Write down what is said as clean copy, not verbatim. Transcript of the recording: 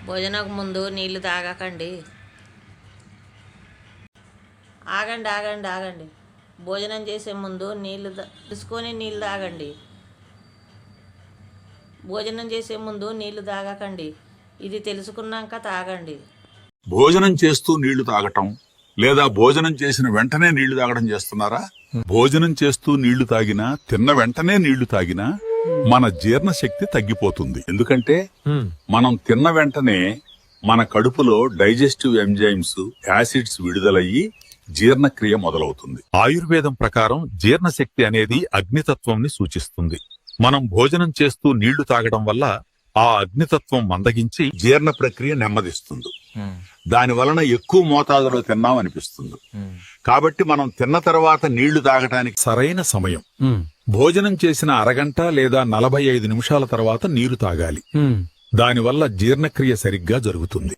భోజనకు ముందు నీళ్లు తాగకండి. ఆగండి ఆగండి ఆగండి. భోజనం చేసే ముందు తీసుకొని నీళ్ళు తాగండి. భోజనం చేసే ముందు నీళ్లు తాగకండి. ఇది తెలుసుకున్నాక తాగండి. భోజనం చేస్తూ నీళ్లు తాగటం లేదా భోజనం చేసిన వెంటనే నీళ్లు తాగడం చేస్తున్నారా? భోజనం చేస్తూ నీళ్లు తాగినా తిన్న వెంటనే నీళ్లు తాగినా మన జీర్ణశక్తి తగ్గిపోతుంది. ఎందుకంటే మనం తిన్న వెంటనే మన కడుపులో డైజెస్టివ్ ఎంజైమ్స్, యాసిడ్స్ విడుదలయ్యి జీర్ణక్రియ మొదలవుతుంది. ఆయుర్వేదం ప్రకారం జీర్ణశక్తి అనేది అగ్నితత్వంని సూచిస్తుంది. మనం భోజనం చేస్తూ నీళ్లు తాగడం వల్ల ఆ అగ్నితత్వం మందగించి జీర్ణ ప్రక్రియ నెమ్మదిస్తుంది. దాని వలన ఎక్కువ మోతాదులో తిన్నామనిపిస్తుంది. కాబట్టి మనం తిన్న తర్వాత నీళ్లు తాగటానికి సరైన సమయం భోజనం చేసిన అరగంట లేదా 45 నిమిషాల తర్వాత నీరు తాగాలి. దానివల్ల జీర్ణక్రియ సరిగ్గా జరుగుతుంది.